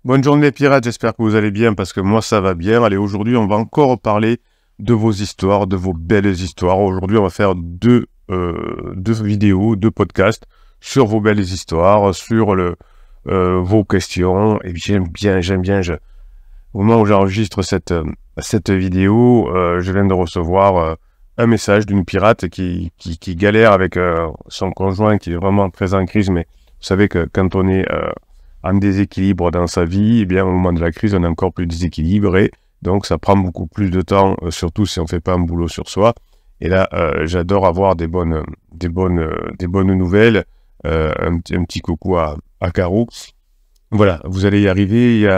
Bonne journée les pirates, j'espère que vous allez bien parce que moi ça va bien. Allez, aujourd'hui on va encore parler de vos histoires, de vos belles histoires. Aujourd'hui on va faire deux vidéos, deux podcasts sur vos belles histoires, sur vos questions. Et j'aime bien, au moment où j'enregistre cette vidéo, je viens de recevoir un message d'une pirate qui galère avec son conjoint qui est vraiment très en crise. Mais vous savez que quand on est en déséquilibre dans sa vie, eh bien, au moment de la crise, on est encore plus déséquilibré. Donc, ça prend beaucoup plus de temps, surtout si on ne fait pas un boulot sur soi. Et là, j'adore avoir des bonnes nouvelles. Un petit coucou à Caro. Voilà, vous allez y arriver.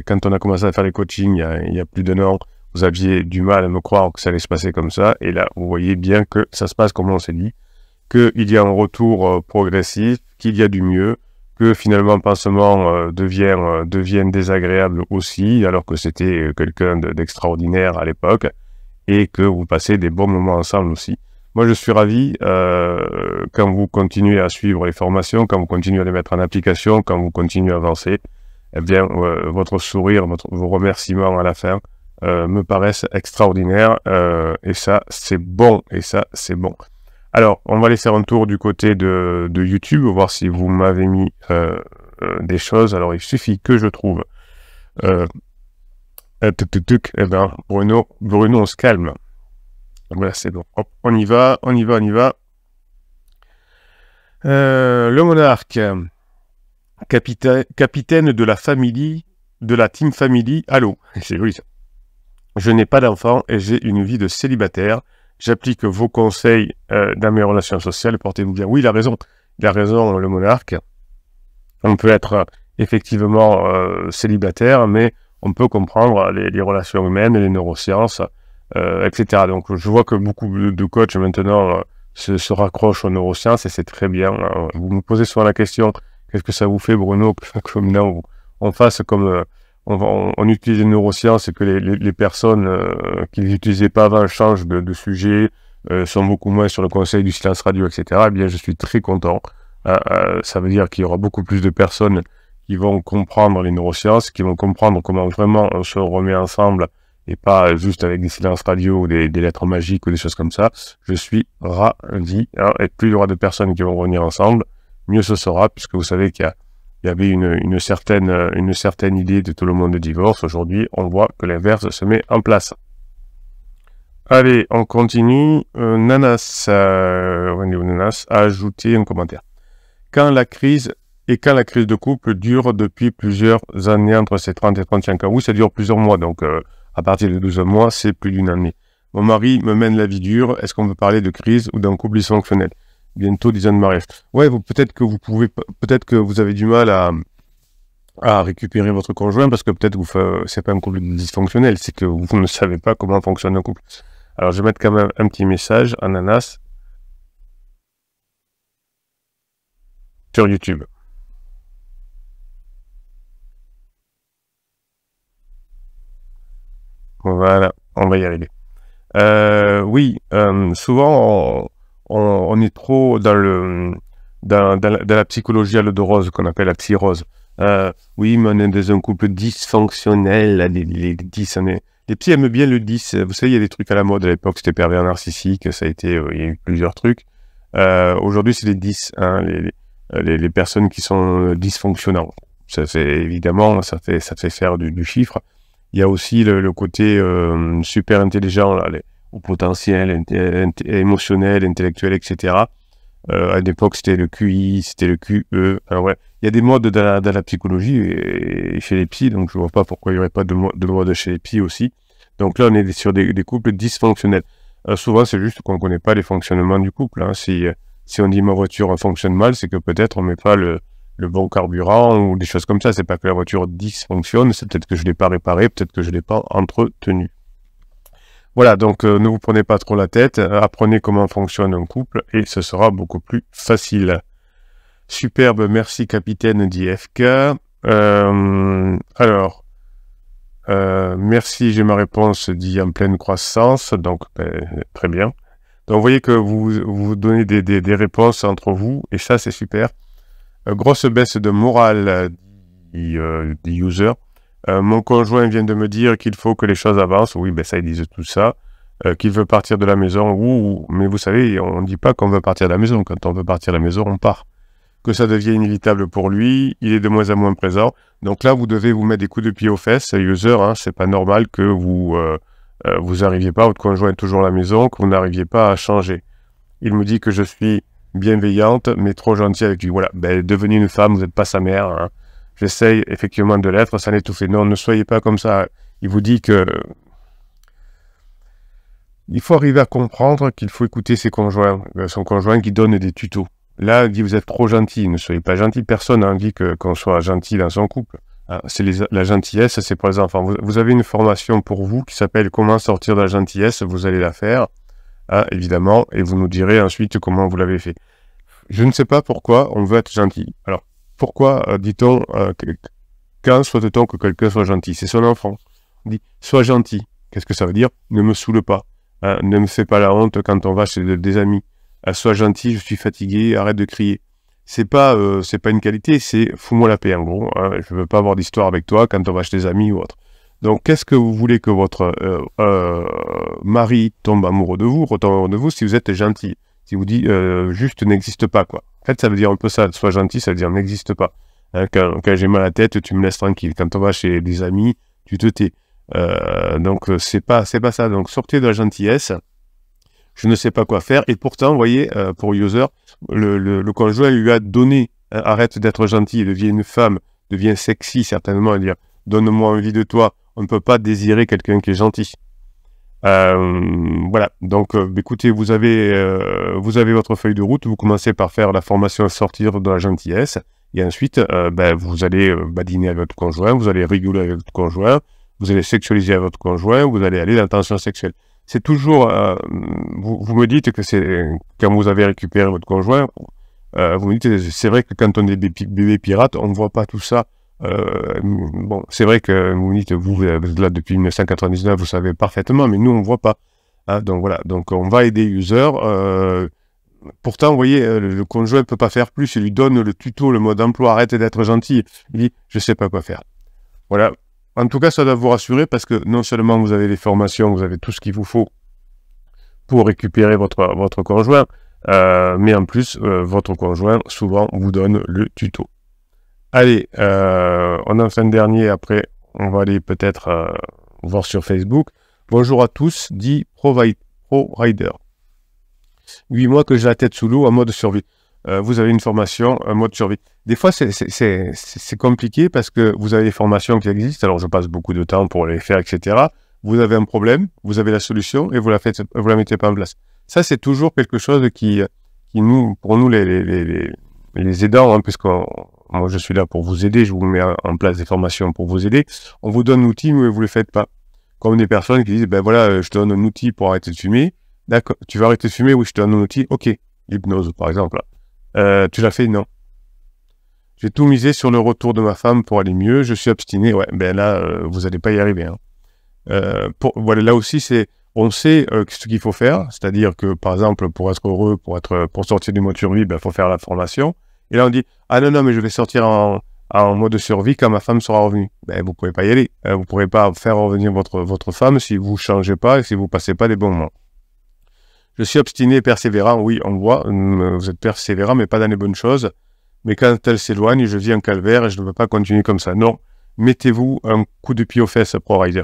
Quand on a commencé à faire les coachings il y a plus d'un an, vous aviez du mal à me croire que ça allait se passer comme ça. Et là, vous voyez bien que ça se passe comme on s'est dit, qu'il y a un retour progressif, qu'il y a du mieux, que finalement le pansement devient désagréable aussi, alors que c'était quelqu'un d'extraordinaire à l'époque, et que vous passez des bons moments ensemble aussi. Moi, je suis ravi quand vous continuez à suivre les formations, quand vous continuez à les mettre en application, quand vous continuez à avancer, eh bien, votre sourire, vos remerciements à la fin me paraissent extraordinaires, et ça, c'est bon, Alors, on va aller faire un tour du côté de YouTube, voir si vous m'avez mis des choses. Alors, il suffit que je trouve... eh ben, Bruno, on se calme. Voilà, c'est bon. Hop, on y va. Le monarque, capitaine de la famille, de la team family. Allô, c'est joli ça. Je n'ai pas d'enfant et j'ai une vie de célibataire. J'applique vos conseils dans mes relations sociales. Portez-vous bien. Oui, il a raison, le monarque. On peut être effectivement célibataire, mais on peut comprendre les relations humaines, les neurosciences, etc. Donc, je vois que beaucoup de coachs maintenant se raccrochent aux neurosciences et c'est très bien. Vous me posez souvent la question, qu'est-ce que ça vous fait, Bruno, que maintenant on fasse comme... on utilise les neurosciences et que les personnes qui ne les utilisaient pas avant changent de sujet, sont beaucoup moins sur le conseil du silence radio, etc. Eh bien, je suis très content. Ça veut dire qu'il y aura beaucoup plus de personnes qui vont comprendre les neurosciences, qui vont comprendre comment vraiment on se remet ensemble et pas juste avec des silences radio ou des lettres magiques ou des choses comme ça. Je suis ravi. Et plus il y aura de personnes qui vont revenir ensemble, mieux ce sera, puisque vous savez qu'il y avait une certaine idée de tout le monde de divorce. Aujourd'hui, on voit que l'inverse se met en place. Allez, on continue. Nanas a ajouté un commentaire. Quand la crise de couple dure depuis plusieurs années, entre ces 30 et 35 ans, oui, ça dure plusieurs mois, donc à partir de 12 mois, c'est plus d'une année. Mon mari me mène la vie dure. Est-ce qu'on peut parler de crise ou d'un couple dysfonctionnel? Bientôt 10 ans de mariage. Ouais, peut-être que vous avez du mal à récupérer votre conjoint parce que peut-être c'est pas un couple dysfonctionnel, c'est que vous ne savez pas comment fonctionne un couple. Alors, je vais mettre quand même un petit message, Ananas, sur YouTube. Voilà, on va y arriver. Oui, souvent, on est trop dans la psychologie à l'eau de rose, qu'on appelle la psy-rose. Oui, mais on est dans un couple dysfonctionnel, les 10, les psys aiment bien le 10. Vous savez, il y a des trucs à la mode à l'époque, c'était pervers narcissique, ça a été, il y a eu plusieurs trucs. Aujourd'hui, c'est les 10, hein, les personnes qui sont dysfonctionnantes. Ça fait, évidemment, ça fait faire du chiffre. Il y a aussi le côté super intelligent, là, au potentiel émotionnel, intellectuel, etc. À l'époque, c'était le QI, c'était le QE. Ouais. Il y a des modes dans la psychologie et chez les psys, donc je vois pas pourquoi il n'y aurait pas de mode chez les psys aussi. Donc là, on est sur des couples dysfonctionnels. Souvent, c'est juste qu'on ne connaît pas les fonctionnements du couple. Hein. Si on dit ma voiture fonctionne mal, c'est que peut-être on met pas le bon carburant ou des choses comme ça. C'est pas que la voiture dysfonctionne, c'est peut-être que je l'ai pas réparée, peut-être que je l'ai pas entretenue. Voilà, donc ne vous prenez pas trop la tête, apprenez comment fonctionne un couple et ce sera beaucoup plus facile. Superbe, merci capitaine d'IFK. Alors, merci, j'ai ma réponse dit en pleine croissance, donc très bien. Donc vous voyez que vous donnez des réponses entre vous et ça c'est super. Grosse baisse de morale, dit user. Mon conjoint vient de me dire qu'il faut que les choses avancent. Oui, ben ça, ils disent tout ça. Qu'il veut partir de la maison. Mais vous savez, on ne dit pas qu'on veut partir de la maison. Quand on veut partir de la maison, on part. Que ça devient inévitable pour lui, il est de moins en moins présent. Donc là, vous devez vous mettre des coups de pied aux fesses, user, hein, c'est pas normal que vous arriviez pas, votre conjoint est toujours à la maison, que vous n'arriviez pas à changer. Il me dit que je suis bienveillante, mais trop gentille avec lui. Voilà, ben, devenez une femme, vous n'êtes pas sa mère. Hein. J'essaye effectivement de l'être, ça n'est tout fait. Non, ne soyez pas comme ça. Il vous dit que il faut arriver à comprendre qu'il faut écouter ses conjoints, son conjoint qui donne des tutos. Là, il dit vous êtes trop gentil, ne soyez pas gentil. Personne n'a envie qu'on soit gentil dans son couple. Hein, la gentillesse, c'est pour les enfants. Vous avez une formation pour vous qui s'appelle Comment sortir de la gentillesse. Vous allez la faire, hein, évidemment, et vous nous direz ensuite comment vous l'avez fait. Je ne sais pas pourquoi on veut être gentil. Alors, pourquoi dit-on quand souhaite-t-on que quelqu'un soit gentil? C'est son enfant. On dit sois gentil. Qu'est-ce que ça veut dire? Ne me saoule pas. Hein, ne me fais pas la honte quand on va chez des amis. Sois gentil, je suis fatigué, arrête de crier. C'est pas une qualité, c'est fous-moi la paix en gros. Hein, je veux pas avoir d'histoire avec toi quand on va chez des amis ou autre. Donc qu'est-ce que vous voulez que votre mari tombe amoureux de vous, retombe amoureux de vous si vous êtes gentil? Si vous dit juste n'existe pas quoi. En fait ça veut dire un peu ça, sois gentil, ça veut dire n'existe pas. Hein, quand j'ai mal à la tête, tu me laisses tranquille. Quand on va chez des amis, tu te tais. Donc c'est pas ça. Donc sortez de la gentillesse. Je ne sais pas quoi faire. Et pourtant, vous voyez, pour user, le conjoint lui a donné, hein, arrête d'être gentil, deviens une femme, deviens sexy, certainement, dire, donne-moi envie de toi. On ne peut pas désirer quelqu'un qui est gentil. Voilà. Donc, écoutez, vous avez votre feuille de route. Vous commencez par faire la formation sortir de la gentillesse. Et ensuite, vous allez badiner avec votre conjoint, vous allez rigoler avec votre conjoint, vous allez sexualiser avec votre conjoint, vous allez aller dans la tension sexuelle. C'est toujours, vous me dites que c'est quand vous avez récupéré votre conjoint, vous me dites c'est vrai que quand on est bébé pirate, on ne voit pas tout ça. Bon, c'est vrai que vous me dites vous êtes là depuis 1999, vous savez parfaitement, mais nous on ne voit pas. Hein, donc voilà, donc on va aider user. Pourtant, vous voyez, le conjoint ne peut pas faire plus. Il lui donne le tuto, le mode d'emploi, arrête d'être gentil. Il dit je sais pas quoi faire. Voilà. En tout cas, ça doit vous rassurer parce que non seulement vous avez les formations, vous avez tout ce qu'il vous faut pour récupérer votre conjoint, mais en plus, votre conjoint, souvent, vous donne le tuto. Allez, on a fin de dernier, après, on va aller peut-être voir sur Facebook. Bonjour à tous, dit ProRider. 8 mois que j'ai la tête sous l'eau en mode survie. Vous avez une formation en mode survie. Des fois, c'est compliqué parce que vous avez des formations qui existent. Alors, je passe beaucoup de temps pour les faire, etc. Vous avez un problème, vous avez la solution et vous la mettez pas en place. Ça, c'est toujours quelque chose qui pour nous, les aidants, hein, puisque moi, je suis là pour vous aider, je vous mets en place des formations pour vous aider. On vous donne l'outil, mais vous le faites pas. Comme des personnes qui disent, ben voilà, je te donne un outil pour arrêter de fumer. D'accord, tu vas arrêter de fumer? Oui, je te donne un outil. Ok, l'hypnose, par exemple. Tu l'as fait? Non. J'ai tout misé sur le retour de ma femme pour aller mieux. Je suis obstiné. Ouais, ben là, vous n'allez pas y arriver. Hein. Voilà, là aussi, on sait ce qu'il faut faire. C'est-à-dire que, par exemple, pour être heureux, pour sortir du mode survie, ben, faut faire la formation. Et là, on dit, ah non, mais je vais sortir en mode survie quand ma femme sera revenue. Ben, vous pouvez pas y aller. Vous pourrez pas faire revenir votre femme si vous changez pas et si vous passez pas des bons moments. Je suis obstiné et persévérant, oui, on voit, vous êtes persévérant, mais pas dans les bonnes choses. Mais quand elle s'éloigne, je vis un calvaire et je ne veux pas continuer comme ça. Non, mettez-vous un coup de pied aux fesses, ProRider.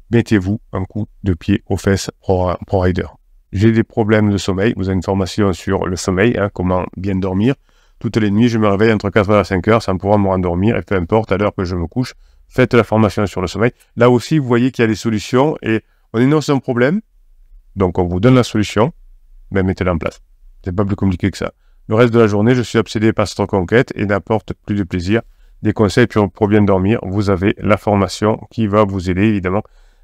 Mettez-vous un coup de pied aux fesses, ProRider. J'ai des problèmes de sommeil, vous avez une formation sur le sommeil, hein, comment bien dormir. Toutes les nuits, je me réveille entre 4h et 5h sans pouvoir me rendormir, et peu importe à l'heure que je me couche, faites la formation sur le sommeil. Là aussi, vous voyez qu'il y a des solutions, et on énonce un problème, donc on vous donne la solution, mais mettez-la en place. C'est pas plus compliqué que ça. Le reste de la journée, je suis obsédé par cette conquête et n'apporte plus de plaisir. Des conseils pour bien dormir, vous avez la formation qui va vous aider, évidemment.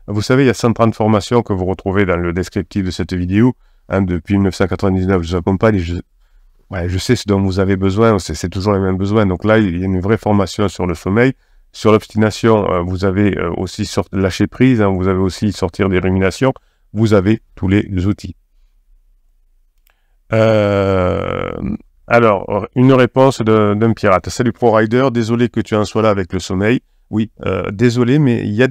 Vous savez, il y a 130 formations que vous retrouvez dans le descriptif de cette vidéo. Hein, depuis 1999, je vous accompagne. Je sais ce dont vous avez besoin, c'est toujours les mêmes besoins. Donc là, il y a une vraie formation sur le sommeil. Sur l'obstination, vous avez aussi lâcher prise, hein, vous avez aussi sortir des ruminations. Vous avez tous les outils. Alors, une réponse d'un pirate. Salut ProRider, désolé que tu en sois là avec le sommeil. Oui, désolé, mais il y a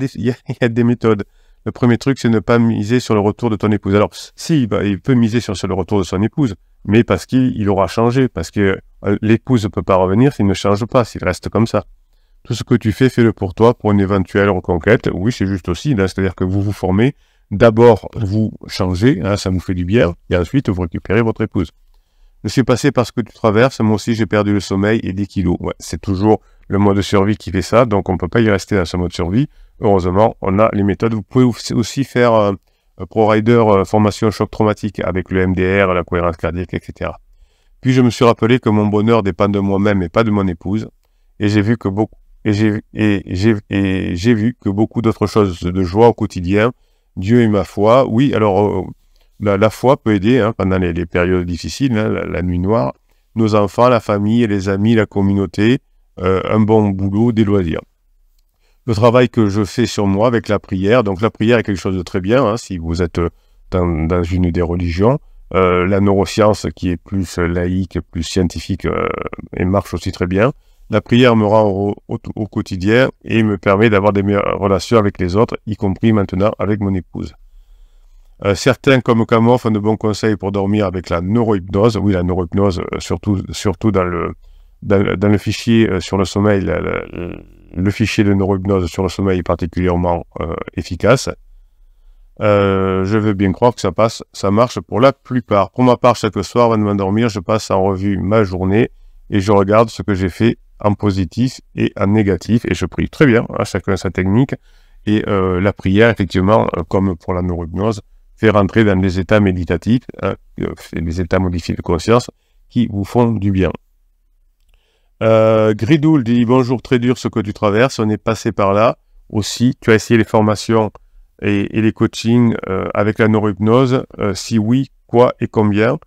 des méthodes. Le premier truc, c'est ne pas miser sur le retour de ton épouse. Alors, si, il peut miser sur le retour de son épouse, mais parce qu'il aura changé, parce que l'épouse ne peut pas revenir s'il ne change pas, s'il reste comme ça. Tout ce que tu fais, fais-le pour toi, pour une éventuelle reconquête. Oui, c'est juste aussi, c'est-à-dire que vous vous formez, d'abord vous changez, ça vous fait du bien, et ensuite vous récupérez votre épouse. Je suis passé par ce que tu traverses, moi aussi j'ai perdu le sommeil et 10 kilos. Ouais, c'est toujours le mode de survie qui fait ça, donc on ne peut pas y rester dans ce mode survie. Heureusement, on a les méthodes. Vous pouvez aussi faire ProRider formation choc traumatique avec le MDR, la cohérence cardiaque, etc. Puis je me suis rappelé que mon bonheur dépend de moi-même et pas de mon épouse, et j'ai vu que beaucoup d'autres choses de joie au quotidien. Dieu et ma foi. Oui, alors la foi peut aider pendant les périodes difficiles, la nuit noire. Nos enfants, la famille, les amis, la communauté, un bon boulot, des loisirs. Le travail que je fais sur moi avec la prière. Donc la prière est quelque chose de très bien si vous êtes dans une des religions. La neuroscience qui est plus laïque, plus scientifique et marche aussi très bien. La prière me rend au quotidien et me permet d'avoir des meilleures relations avec les autres, y compris maintenant avec mon épouse. Certains, comme Camo, font de bons conseils pour dormir avec la neurohypnose. Oui, la neurohypnose, surtout dans le fichier sur le sommeil, le fichier de neurohypnose sur le sommeil est particulièrement efficace. Je veux bien croire que ça marche pour la plupart. Pour ma part, chaque soir, avant de m'endormir, je passe en revue ma journée et je regarde ce que j'ai fait en positif et en négatif, et je prie. Très bien, chacun sa technique. Et la prière, effectivement, comme pour la neurohypnose, fait rentrer dans des états méditatifs, des états modifiés de conscience qui vous font du bien. Gridoul dit « Bonjour, très dur ce que tu traverses, on est passé par là aussi. Tu as essayé les formations et les coachings avec la neurohypnose. Si oui, quoi et combien?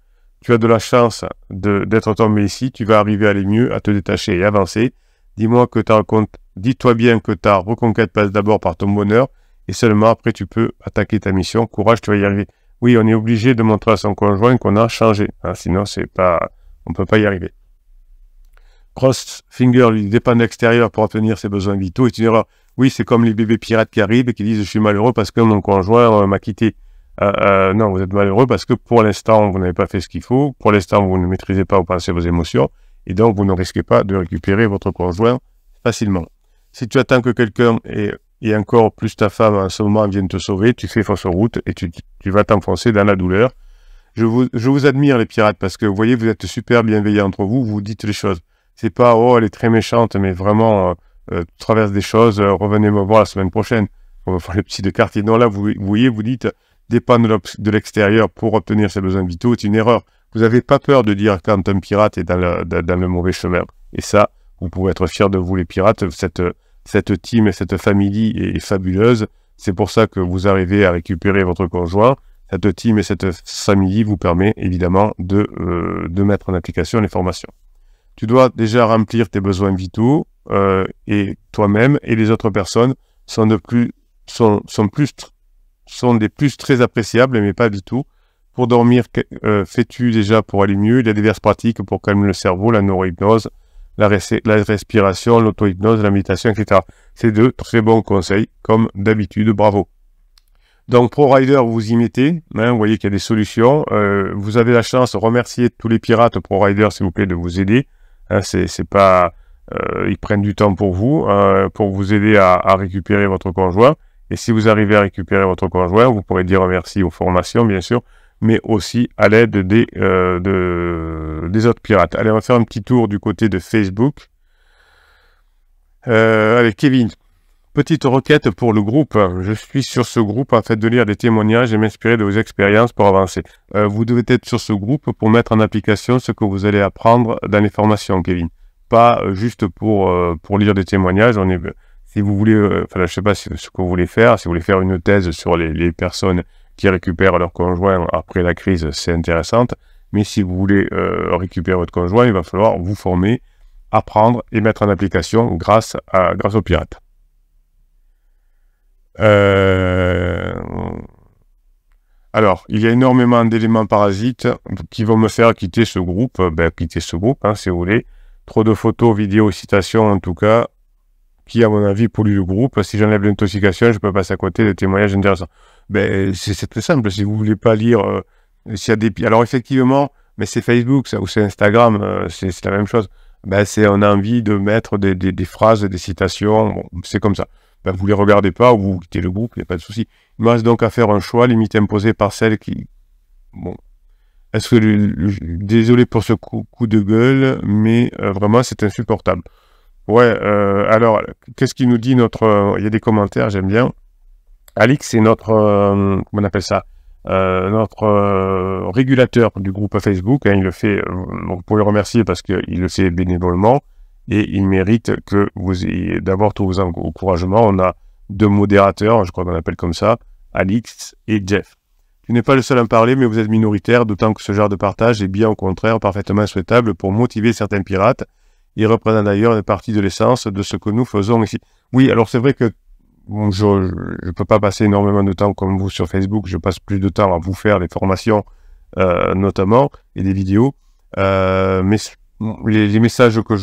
Tu as de la chance d'être tombé ici, tu vas arriver à aller mieux, à te détacher et avancer. Dis-toi bien que ta reconquête passe d'abord par ton bonheur, et seulement après tu peux attaquer ta mission. Courage, tu vas y arriver. » Oui, on est obligé de montrer à son conjoint qu'on a changé, sinon on ne peut pas y arriver. Crossfinger lui dépend de l'extérieur pour obtenir ses besoins vitaux est une erreur. Oui, c'est comme les bébés pirates qui arrivent et qui disent « Je suis malheureux parce que mon conjoint m'a quitté. » Non, vous êtes malheureux parce que pour l'instant, vous n'avez pas fait ce qu'il faut. Pour l'instant, vous ne maîtrisez pas ou pensez vos émotions. Et donc, vous ne risquez pas de récupérer votre conjoint facilement. Si tu attends que quelqu'un et encore plus ta femme en ce moment vienne te sauver, tu fais fausse route et tu vas t'enfoncer dans la douleur. Je vous admire les pirates parce que vous voyez, vous êtes super bienveillants entre vous, vous dites les choses. C'est pas « Oh, elle est très méchante », mais vraiment, traverse des choses, revenez me voir la semaine prochaine. On va faire les petits de quartier. Non, là, vous voyez, vous dites « Dépendre de l'extérieur pour obtenir ses besoins vitaux », c'est une erreur. Vous n'avez pas peur de dire quand un pirate est dans le mauvais chemin. Et ça, vous pouvez être fiers de vous les pirates. Cette team et cette famille est fabuleuse. C'est pour ça que vous arrivez à récupérer votre conjoint. Cette team et cette famille vous permet évidemment de mettre en application les formations. Tu dois déjà remplir tes besoins vitaux et toi-même et les autres personnes sont des plus très appréciables, mais pas du tout. Pour dormir, fais-tu déjà pour aller mieux? Il y a diverses pratiques pour calmer le cerveau, la neurohypnose, la respiration, l'auto-hypnose, la méditation, etc. C'est de très bons conseils, comme d'habitude, bravo. Donc, ProRider, vous y mettez, vous voyez qu'il y a des solutions. Vous avez la chance de remercier tous les pirates ProRider, s'il vous plaît, de vous aider. C'est pas... ils prennent du temps pour vous aider à récupérer votre conjoint. Et si vous arrivez à récupérer votre conjoint, vous pourrez dire merci aux formations, bien sûr, mais aussi à l'aide des autres pirates. Allez, on va faire un petit tour du côté de Facebook. Allez, Kevin. Petite requête pour le groupe. Je suis sur ce groupe afin de lire des témoignages et m'inspirer de vos expériences pour avancer. Vous devez être sur ce groupe pour mettre en application ce que vous allez apprendre dans les formations, Kevin. Pas juste pour lire des témoignages. Si vous voulez, je sais pas ce que vous voulez faire. Si vous voulez faire une thèse sur les personnes qui récupèrent leur conjoint après la crise, c'est intéressant. Mais si vous voulez récupérer votre conjoint, il va falloir vous former, apprendre et mettre en application grâce aux pirates. Alors, il y a énormément d'éléments parasites qui vont me faire quitter ce groupe, si vous voulez. Trop de photos, vidéos, citations, en tout cas, qui, à mon avis, pollue le groupe. Si j'enlève l'intoxication, je peux passer à côté des témoignages intéressants. Ben, c'est très simple. Si vous voulez pas lire, s'il y a des... Alors, effectivement, mais c'est Facebook, ça, ou c'est Instagram, c'est la même chose. Ben, on a envie de mettre des phrases, des citations, bon, c'est comme ça. Ben, vous les regardez pas, ou vous quittez le groupe, il n'y a pas de souci. Il me reste donc à faire un choix, limite imposé par celle qui... Bon, est-ce que... Désolé pour ce coup de gueule, mais vraiment, c'est insupportable. Ouais, alors, qu'est-ce qu'il nous dit notre... Il y a des commentaires, j'aime bien. Alix, c'est notre... comment on appelle ça notre régulateur du groupe Facebook, hein, il le fait, vous pouvez le remercier parce qu'il le fait bénévolement, et il mérite que vous ayez d'abord tous vos encouragements. On a 2 modérateurs, je crois qu'on appelle comme ça, Alix et Jeff. Tu n'es pas le seul à en parler, mais vous êtes minoritaire, d'autant que ce genre de partage est bien au contraire parfaitement souhaitable pour motiver certains pirates. Il représente d'ailleurs une partie de l'essence de ce que nous faisons ici. Oui, alors c'est vrai que bon, je ne peux pas passer énormément de temps comme vous sur Facebook, je passe plus de temps à vous faire des formations notamment, et des vidéos, mais les messages que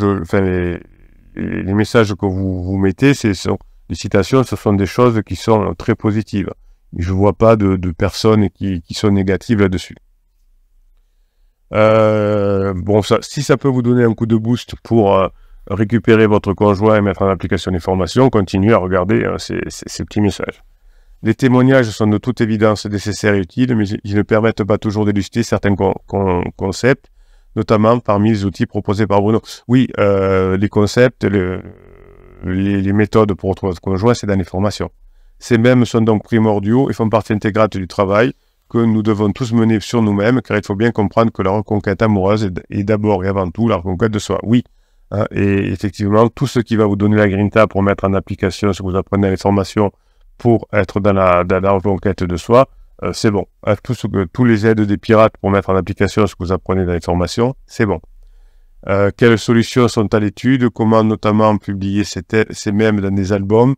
les messages que vous mettez, les citations, ce sont des choses qui sont très positives. Je vois pas de personnes qui sont négatives là-dessus. Bon, si ça peut vous donner un coup de boost pour récupérer votre conjoint et mettre en application les formations, continuez à regarder ces petits messages. Les témoignages sont de toute évidence nécessaires et utiles, mais ils ne permettent pas toujours d'illustrer certains concepts, notamment parmi les outils proposés par Bruno. Oui, les concepts, les méthodes pour retrouver votre conjoint, c'est dans les formations. Ces mêmes sont donc primordiaux et font partie intégrante du travail que nous devons tous mener sur nous-mêmes, car il faut bien comprendre que la reconquête amoureuse est d'abord et avant tout la reconquête de soi. Oui, hein, et effectivement, tout ce qui va vous donner la grinta pour mettre en application ce que vous apprenez dans les formations pour être dans la reconquête de soi, c'est bon. Hein, tous les aides des pirates pour mettre en application ce que vous apprenez dans les formations, c'est bon. Quelles solutions sont à l'étude? Comment notamment publier ces mèmes dans des albums?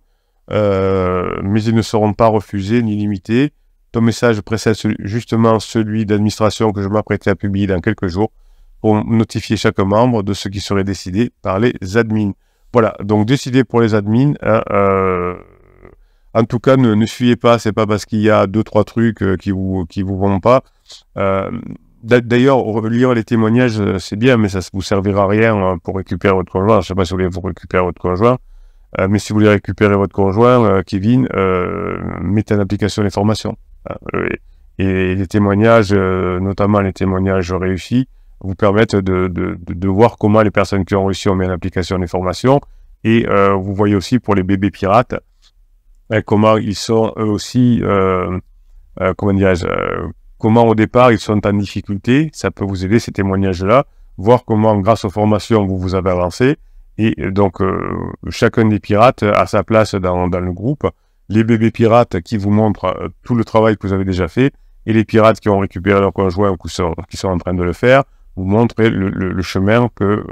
Mais ils ne seront pas refusés ni limités. Ton message précède justement celui d'administration que je m'apprêtais à publier dans quelques jours pour notifier chaque membre de ce qui serait décidé par les admins. Voilà, donc décidé pour les admins. Hein, en tout cas, ne fuyez pas, c'est pas parce qu'il y a 2-3 trucs qui vous vont pas. D'ailleurs, lire les témoignages, c'est bien, mais ça ne vous servira à rien pour récupérer votre conjoint. Je ne sais pas si vous voulez vous récupérer votre conjoint. Mais si vous voulez récupérer votre conjoint, Kevin, mettez en application les formations. Et les témoignages, notamment les témoignages réussis, vous permettent de voir comment les personnes qui ont réussi ont mis en application les formations. Et vous voyez aussi pour les bébés pirates, comment ils sont eux aussi, comment dirais-je, comment au départ ils sont en difficulté. Ça peut vous aider ces témoignages-là, voir comment grâce aux formations vous avez avancé. Et donc, chacun des pirates a sa place dans le groupe. Les bébés pirates qui vous montrent tout le travail que vous avez déjà fait, et les pirates qui ont récupéré leur conjoint ou qui sont en train de le faire, vous montrent le chemin que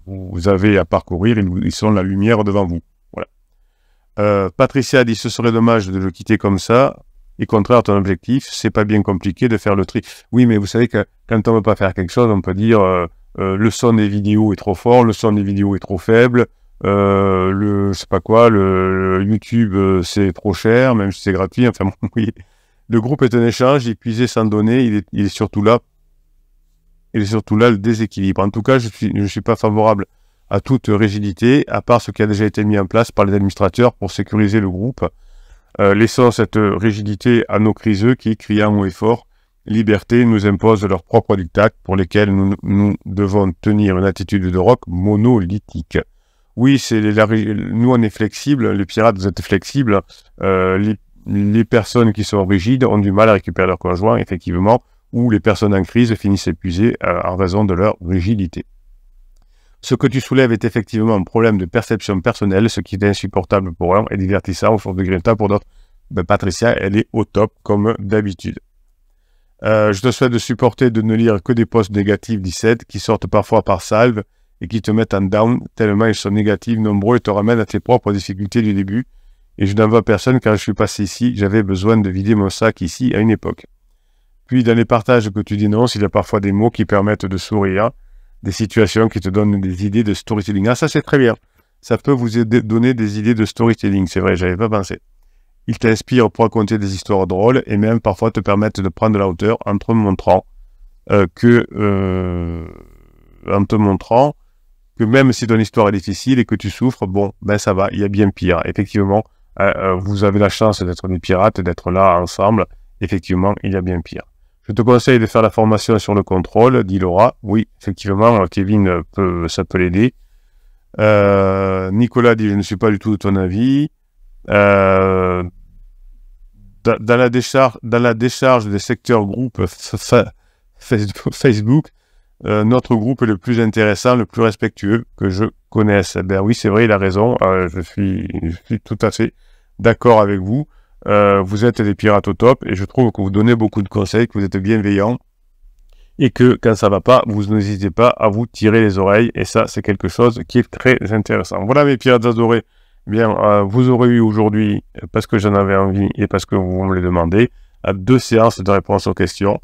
vous avez à parcourir. Ils sont la lumière devant vous. Voilà. Patricia dit, ce serait dommage de le quitter comme ça, et contraire à ton objectif, c'est pas bien compliqué de faire le tri. Oui, mais vous savez que quand on ne veut pas faire quelque chose, on peut dire... le son des vidéos est trop fort, le son des vidéos est trop faible, je sais pas quoi, le YouTube c'est trop cher, même si c'est gratuit, enfin bon, oui. Le groupe est un échange, épuisé sans donner, il est surtout là, le déséquilibre. En tout cas, je suis pas favorable à toute rigidité, à part ce qui a déjà été mis en place par les administrateurs pour sécuriser le groupe. Laissons cette rigidité à nos criseux qui, criant haut et fort, liberté nous impose leurs propres dictats pour lesquels nous devons tenir une attitude de roc monolithique. Oui, nous on est flexibles, les pirates vous êtes flexibles, les personnes qui sont rigides ont du mal à récupérer leur conjoint, effectivement, ou les personnes en crise finissent épuisées en raison de leur rigidité. Ce que tu soulèves est effectivement un problème de perception personnelle, ce qui est insupportable pour un et divertissant au fond de grinta pour d'autres. Ben, Patricia, elle est au top comme d'habitude. Je te souhaite de supporter de ne lire que des posts négatifs 17 qui sortent parfois par salve et qui te mettent en down tellement ils sont négatifs, nombreux et te ramènent à tes propres difficultés du début. Et je n'en veux à personne car je suis passé ici, j'avais besoin de vider mon sac ici à une époque. Puis dans les partages que tu dénonces, il y a parfois des mots qui permettent de sourire, des situations qui te donnent des idées de storytelling. Ah ça c'est très bien. ça peut vous donner des idées de storytelling. C'est vrai, j'avais pas pensé. Il t'inspire pour raconter des histoires drôles et même parfois te permettre de prendre de la hauteur en te montrant que même si ton histoire est difficile et que tu souffres, bon, ben ça va, il y a bien pire. Effectivement, vous avez la chance d'être des pirates, d'être là ensemble. Effectivement, il y a bien pire. Je te conseille de faire la formation sur le contrôle, dit Laura. Oui, effectivement, Kevin, ça peut l'aider. Nicolas dit, je ne suis pas du tout de ton avis. Dans la décharge des secteurs groupes Facebook, notre groupe est le plus intéressant, le plus respectueux que je connaisse. Ben oui, c'est vrai, il a raison. Je suis tout à fait d'accord avec vous. Vous êtes des pirates au top et je trouve que vous donnez beaucoup de conseils, que vous êtes bienveillants et que quand ça va pas, vous n'hésitez pas à vous tirer les oreilles et ça, c'est quelque chose qui est très intéressant. Voilà mes pirates adorés. Bien, vous aurez eu aujourd'hui, parce que j'en avais envie et parce que vous me le demandez, 2 séances de réponse aux questions.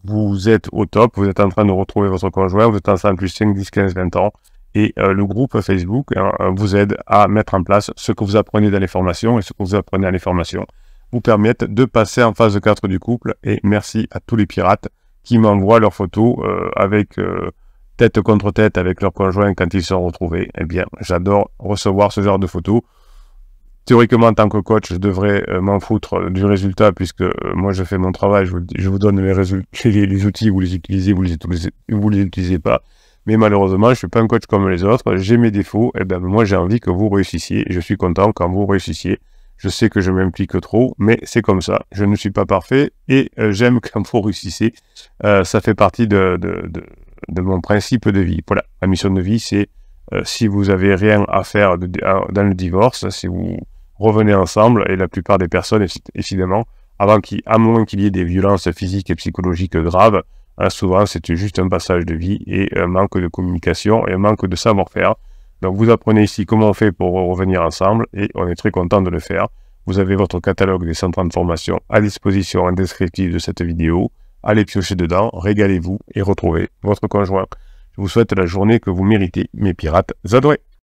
Vous êtes au top, vous êtes en train de retrouver votre conjoint, vous êtes ensemble depuis 5, 10, 15, 20 ans. Et le groupe Facebook vous aide à mettre en place ce que vous apprenez dans les formations et ce que vous apprenez à les formations vous permettent de passer en phase 4 du couple. Et merci à tous les pirates qui m'envoient leurs photos avec tête contre tête avec leur conjoint quand ils sont retrouvés. Eh bien, j'adore recevoir ce genre de photos. Théoriquement, en tant que coach, je devrais m'en foutre du résultat puisque moi, je fais mon travail, je vous donne les outils, vous les utilisez, vous les utilisez pas. Mais malheureusement, je suis pas un coach comme les autres, j'ai mes défauts, et ben moi, j'ai envie que vous réussissiez, et je suis content quand vous réussissiez. Je sais que je m'implique trop, mais c'est comme ça. Je ne suis pas parfait, et j'aime quand vous réussissez. Ça fait partie de mon principe de vie. Voilà, la mission de vie, c'est si vous avez rien à faire dans le divorce, si vous revenez ensemble, et la plupart des personnes, évidemment, à moins qu'il y ait des violences physiques et psychologiques graves, souvent c'est juste un passage de vie et un manque de communication et un manque de savoir-faire. Donc vous apprenez ici comment on fait pour revenir ensemble et on est très content de le faire. Vous avez votre catalogue des 130 formations à disposition en descriptif de cette vidéo. Allez piocher dedans, régalez-vous et retrouvez votre conjoint. Je vous souhaite la journée que vous méritez, mes pirates adorés.